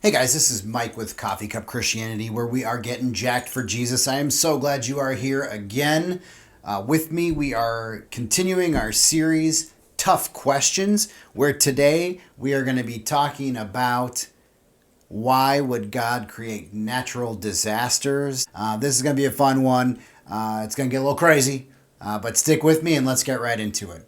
Hey guys, this is Mike with Coffee Cup Christianity, where we are getting jacked for Jesus. I am so glad you are here again with me. We are continuing our series, Tough Questions, where today we are going to be talking about why would God create natural disasters. This is going to be a fun one. It's going to get a little crazy, but stick with me and let's get right into it.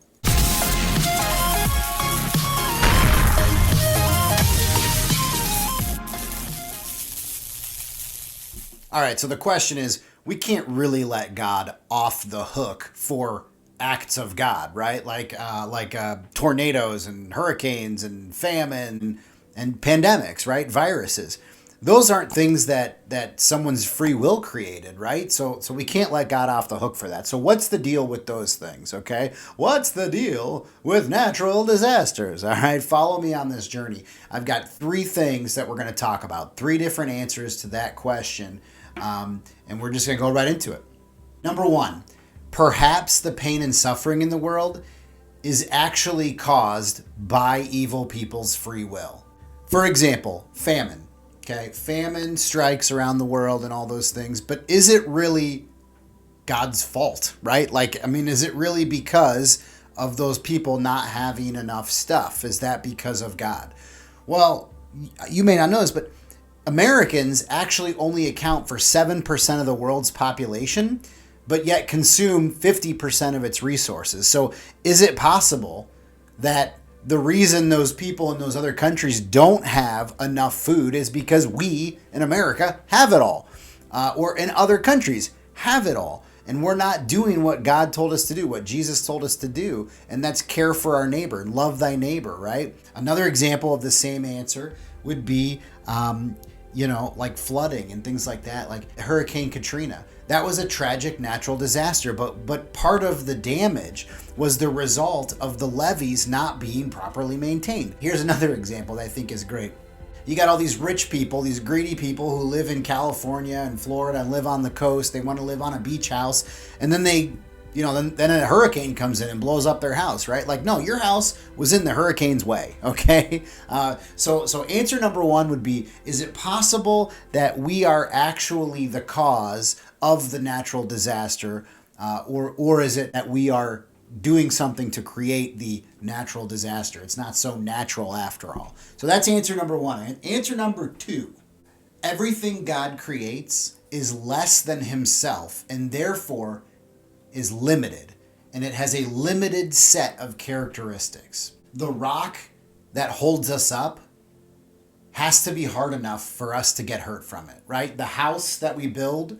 All right, so the question is, we can't really let God off the hook for acts of God, right? Like tornadoes and hurricanes and famine and pandemics, right? Viruses. Those aren't things that someone's free will created, right? So we can't let God off the hook for that. So what's the deal with those things, okay? What's the deal with natural disasters? All right, follow me on this journey. I've got three things that we're going to talk about, three different answers to that question. And we're just going to go right into it. Number one, perhaps the pain and suffering in the world is actually caused by evil people's free will. For example, famine. Okay, famine strikes around the world and all those things, but is it really God's fault, right? Is it really because of those people not having enough stuff? Is that because of God? Well, you may not know this, but Americans actually only account for 7% of the world's population, but yet consume 50% of its resources. So is it possible that the reason those people in those other countries don't have enough food is because we in America have it all, or in other countries have it all, and we're not doing what God told us to do, what Jesus told us to do, and that's care for our neighbor, love thy neighbor, right? Another example of the same answer would be like flooding and things like that, like Hurricane Katrina. That was a tragic natural disaster, but part of the damage was the result of the levees not being properly maintained. Here's another example that I think is great. You got all these rich people, these greedy people who live in California and Florida and live on the coast. They want to live on a beach house, and then then a hurricane comes in and blows up their house, right? Like, no, your house was in the hurricane's way, okay? So answer number one would be, is it possible that we are actually the cause of the natural disaster, or is it that we are doing something to create the natural disaster? It's not so natural after all. So that's answer number one. And answer number two, everything God creates is less than himself, and therefore is limited, and it has a limited set of characteristics. The rock that holds us up has to be hard enough for us to get hurt from it, right? The house that we build,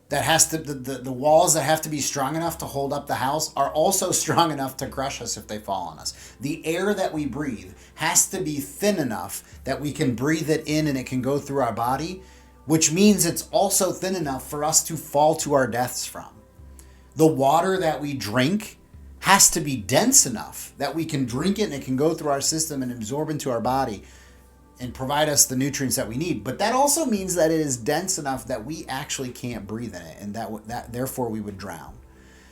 that has to the walls that have to be strong enough to hold up the house are also strong enough to crush us if they fall on us. The air that we breathe has to be thin enough that we can breathe it in and it can go through our body, which means it's also thin enough for us to fall to our deaths from. The water that we drink has to be dense enough that we can drink it and it can go through our system and absorb into our body and provide us the nutrients that we need. But that also means that it is dense enough that we actually can't breathe in it, and that therefore we would drown.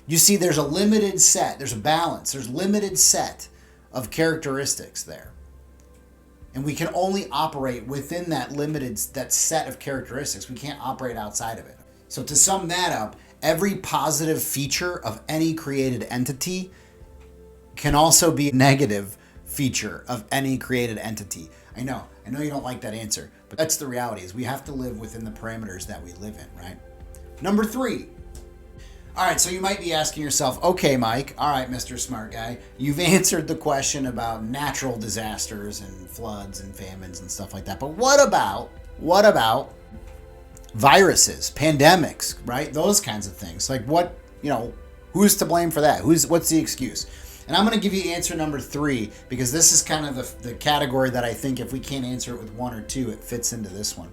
You see, there's a limited set, there's a balance, there's limited set of characteristics there. And we can only operate within that set of characteristics. We can't operate outside of it. So to sum that up, every positive feature of any created entity can also be a negative feature of any created entity. I know you don't like that answer, but that's the reality, is we have to live within the parameters that we live in, right? Number three. All right, so you might be asking yourself, okay, Mike, all right, Mr. Smart Guy, you've answered the question about natural disasters and floods and famines and stuff like that, but what about viruses, pandemics, right? Those kinds of things. Like who's to blame for that? What's the excuse? And I'm going to give you answer number three, because this is kind of the category that I think if we can't answer it with one or two, it fits into this one.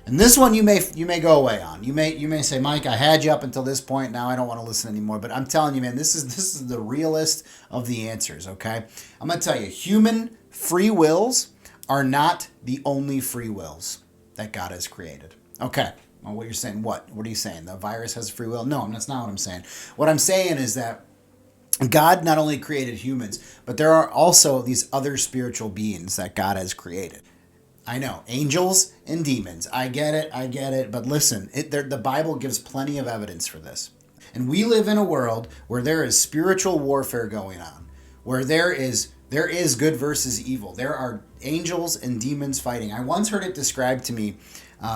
And this one you may go away on. You may say, Mike, I had you up until this point. Now I don't want to listen anymore. But I'm telling you, man, this is the realest of the answers, okay? I'm going to tell you, human free wills are not the only free wills that God has created. Okay. Well, what you're saying, what? What are you saying? The virus has free will? No, that's not what I'm saying. What I'm saying is that God not only created humans, but there are also these other spiritual beings that God has created. I know, angels and demons. I get it. But listen, the Bible gives plenty of evidence for this. And we live in a world where there is spiritual warfare going on, where there is good versus evil. There are angels and demons fighting. I once heard it described to me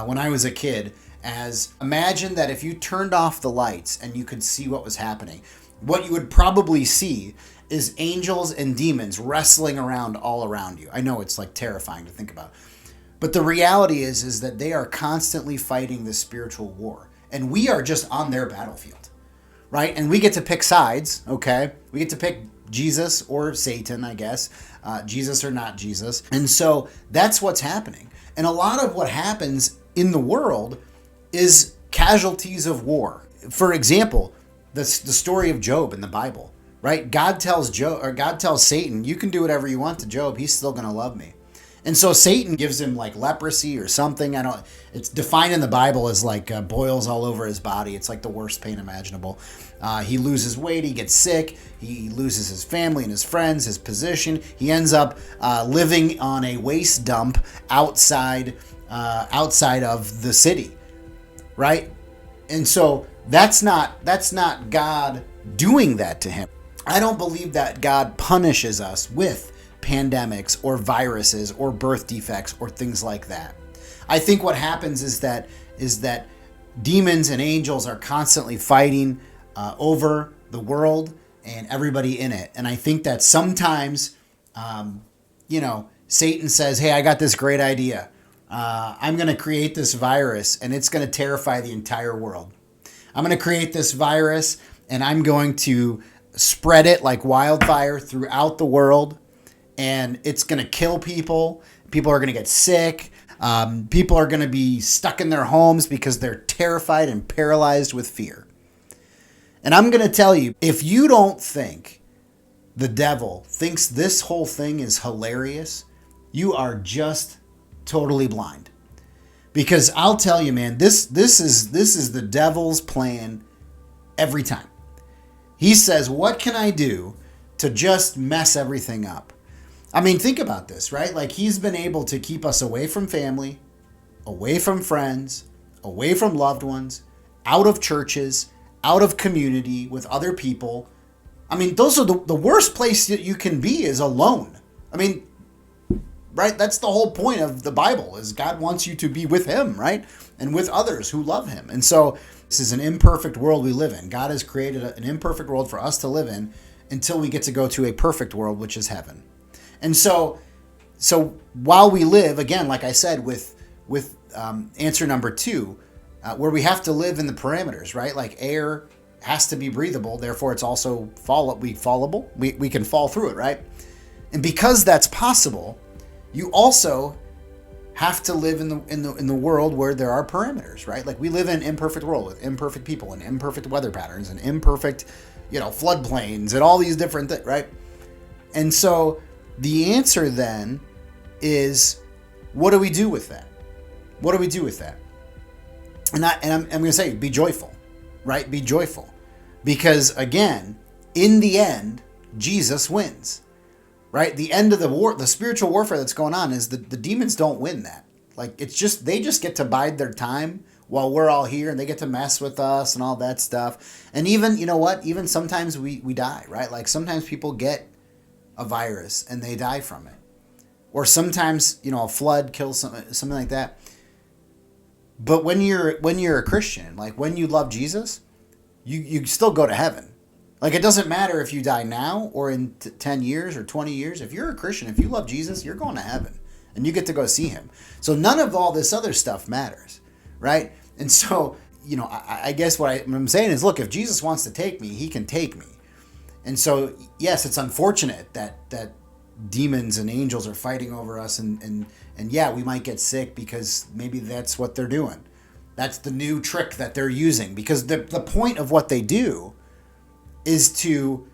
when I was a kid as, imagine that if you turned off the lights and you could see what was happening, what you would probably see is angels and demons wrestling around all around you. I know it's like terrifying to think about. But the reality is that they are constantly fighting this spiritual war. And we are just on their battlefield, right? And we get to pick sides, okay? We get to pick Jesus or Satan, I guess. Jesus or not Jesus. And so that's what's happening. And a lot of what happens in the world is casualties of war. For example, the story of Job in the Bible, right? God tells Satan, you can do whatever you want to Job. He's still going to love me. And so Satan gives him like leprosy or something. It's defined in the Bible as like boils all over his body. It's like the worst pain imaginable. He loses weight. He gets sick. He loses his family and his friends, his position. He ends up living on a waste dump outside of the city, right? And so that's not God doing that to him. I don't believe that God punishes us with pandemics or viruses or birth defects or things like that. I think what happens is that demons and angels are constantly fighting over the world and everybody in it. And I think that sometimes, Satan says, hey, I got this great idea. I'm going to create this virus and it's going to terrify the entire world. I'm going to create this virus and I'm going to spread it like wildfire throughout the world. And it's going to kill people. People are going to get sick. People are going to be stuck in their homes because they're terrified and paralyzed with fear. And I'm going to tell you, if you don't think the devil thinks this whole thing is hilarious, you are just totally blind. Because I'll tell you, man, this is the devil's plan every time. He says, what can I do to just mess everything up? I mean, think about this, right? Like, he's been able to keep us away from family, away from friends, away from loved ones, out of churches, out of community with other people. I mean, those are the worst place that you can be is alone. I mean, right? That's the whole point of the Bible, is God wants you to be with him, right? And with others who love him. And so this is an imperfect world we live in. God has created an imperfect world for us to live in until we get to go to a perfect world, which is heaven. And so while we live, again, like I said, with answer number 2, where we have to live in the parameters, right? Like, air has to be breathable, therefore it's also fallable. We can fall through it, right? And because that's possible, you also have to live in the world where there are parameters, right? Like, we live in an imperfect world with imperfect people and imperfect weather patterns and imperfect, floodplains and all these different things, right? And so the answer then is, what do we do with that? What do we do with that? And I'm going to say, be joyful, right? Be joyful. Because again, in the end, Jesus wins, right? The end of the war, the spiritual warfare that's going on is the demons don't win that. Like, they just get to bide their time while we're all here, and they get to mess with us and all that stuff. And even, even sometimes we die, right? Like, sometimes people get a virus and they die from it. Or sometimes, a flood kills something like that. But when you're a Christian, like, when you love Jesus, you still go to heaven. Like, it doesn't matter if you die now or in 10 years or 20 years. If you're a Christian, if you love Jesus, you're going to heaven and you get to go see him. So none of all this other stuff matters, right? And so, I guess what I'm saying is, look, if Jesus wants to take me, he can take me. And so, yes, it's unfortunate that demons and angels are fighting over us, and yeah, we might get sick because maybe that's what they're doing. That's the new trick that they're using, because the point of what they do is to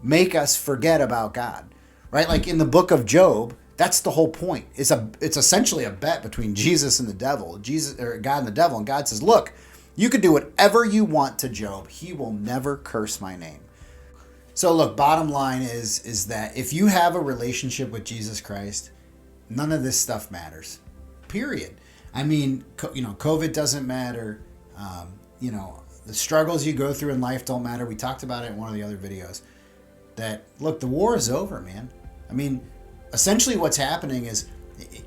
make us forget about God, right? Like in the book of Job, that's the whole point. It's essentially a bet between Jesus and the devil, God and the devil, and God says, look, you could do whatever you want to Job. He will never curse my name. So look, bottom line is that if you have a relationship with Jesus Christ, none of this stuff matters. period. I mean, COVID doesn't matter. The struggles you go through in life don't matter. We talked about it in one of the other videos. That, look, the war is over, man. I mean, essentially what's happening is,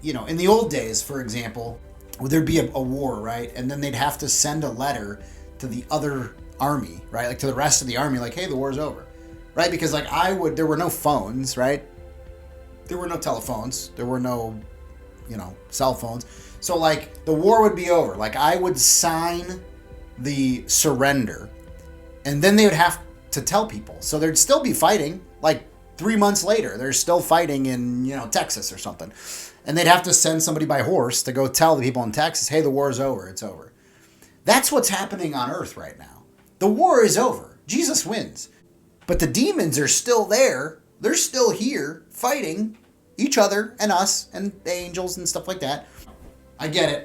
in the old days, for example, there'd be a war, right? And then they'd have to send a letter to the other army, right? Like to the rest of the army, like, hey, the war's over, right? Because like there were no phones, right? There were no telephones. There were no, cell phones. So like the war would be over. Like I would sign the surrender and then they would have to tell people. So there'd still be fighting. Like 3 months later, they're still fighting in, Texas or something. And they'd have to send somebody by horse to go tell the people in Texas, hey, the war's over. It's over. That's what's happening on earth right now. The war is over. Jesus wins. But the demons are still there. They're still here fighting each other and us and the angels and stuff like that. I get it.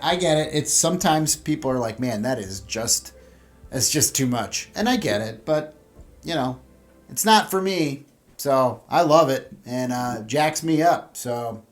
It's sometimes people are like, man, that's just too much. And I get it. But, it's not for me. So I love it. And jacks me up. So